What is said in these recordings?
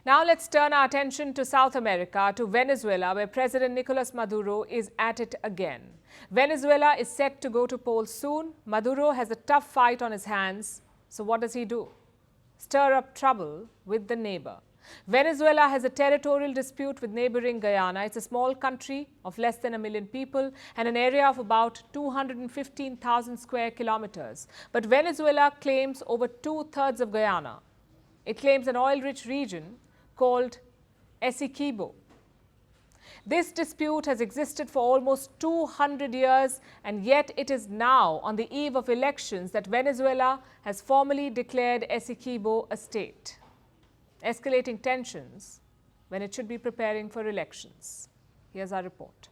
Now let's turn our attention to South America, to Venezuela, where President Nicolas Maduro is at it again. Venezuela is set to go to polls soon. Maduro has a tough fight on his hands. So what does he do? Stir up trouble with the neighbor. Venezuela has a territorial dispute with neighboring Guyana. It's a small country of less than 1 million people and an area of about 215,000 square kilometers. But Venezuela claims over 2/3 of Guyana. It claims an oil-rich region called Essequibo. This dispute has existed for almost 200 years, and yet it is now on the eve of elections that Venezuela has formally declared Essequibo a state, escalating tensions when it should be preparing for elections. Here's our report.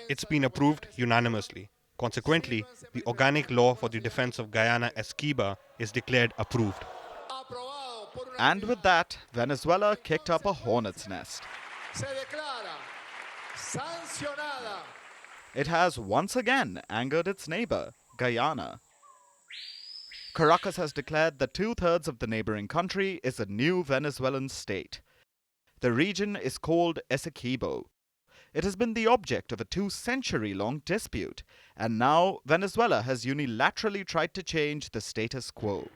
It's been approved unanimously. Consequently, the organic law for the defense of Guyana Essequibo is declared approved. And with that, Venezuela kicked up a hornet's nest. It has once again angered its neighbor, Guyana. Caracas has declared that 2/3 of the neighboring country is a new Venezuelan state. The region is called Essequibo. It has been the object of a 2-century-long dispute, and now Venezuela has unilaterally tried to change the status quo.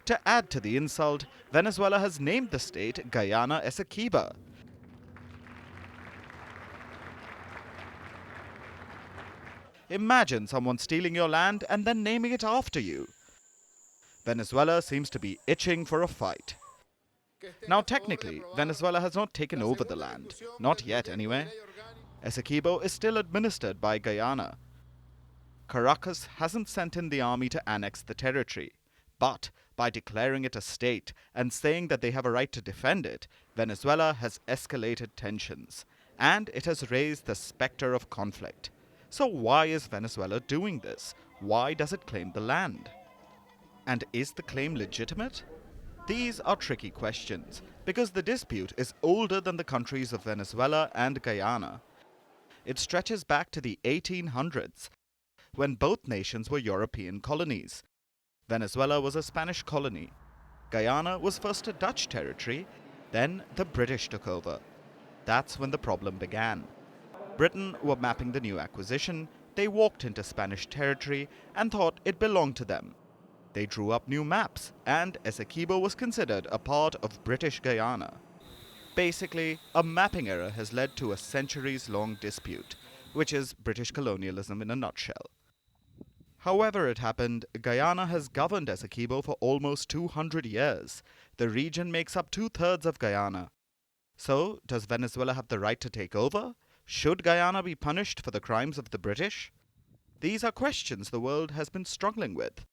To add to the insult, Venezuela has named the state Guyana Essequibo. Imagine someone stealing your land and then naming it after you. Venezuela seems to be itching for a fight. Now technically, Venezuela has not taken over the land. Not yet anyway. Essequibo is still administered by Guyana. Caracas hasn't sent in the army to annex the territory. But by declaring it a state and saying that they have a right to defend it, Venezuela has escalated tensions. And it has raised the specter of conflict. So why is Venezuela doing this? Why does it claim the land? And is the claim legitimate? These are tricky questions, because the dispute is older than the countries of Venezuela and Guyana. It stretches back to the 1800s, when both nations were European colonies. Venezuela was a Spanish colony. Guyana was first a Dutch territory, then the British took over. That's when the problem began. Britain were mapping the new acquisition, they walked into Spanish territory and thought it belonged to them. They drew up new maps, and Essequibo was considered a part of British Guyana. Basically, a mapping error has led to a centuries-long dispute, which is British colonialism in a nutshell. However it happened, Guyana has governed Essequibo for almost 200 years. The region makes up 2/3 of Guyana. So, does Venezuela have the right to take over? Should Guyana be punished for the crimes of the British? These are questions the world has been struggling with.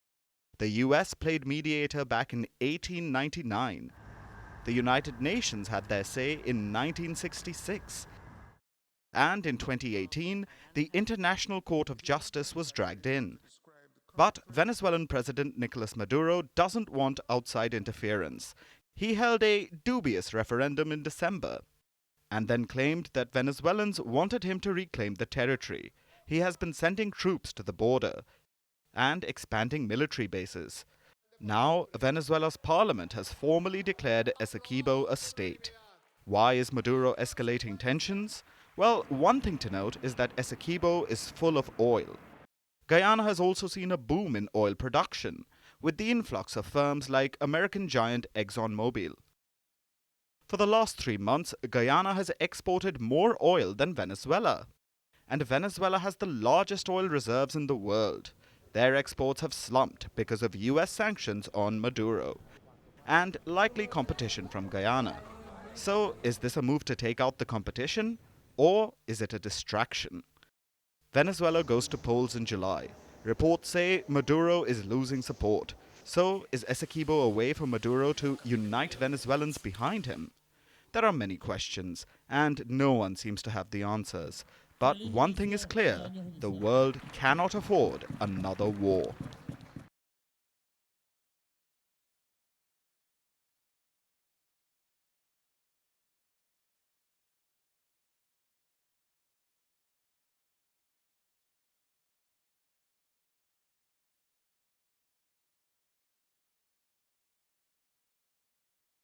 The US played mediator back in 1899. The United Nations had their say in 1966. And in 2018, the International Court of Justice was dragged in. But Venezuelan President Nicolas Maduro doesn't want outside interference. He held a dubious referendum in December, and then claimed that Venezuelans wanted him to reclaim the territory. He has been sending troops to the border and expanding military bases. Now, Venezuela's parliament has formally declared Essequibo a state. Why is Maduro escalating tensions? Well, one thing to note is that Essequibo is full of oil. Guyana has also seen a boom in oil production, with the influx of firms like American giant ExxonMobil. For the last 3 months, Guyana has exported more oil than Venezuela. And Venezuela has the largest oil reserves in the world. Their exports have slumped because of US sanctions on Maduro, and likely competition from Guyana. So, is this a move to take out the competition, or is it a distraction? Venezuela goes to polls in July. Reports say Maduro is losing support. So, is Essequibo a way for Maduro to unite Venezuelans behind him? There are many questions, and no one seems to have the answers. But one thing is clear, the world cannot afford another war.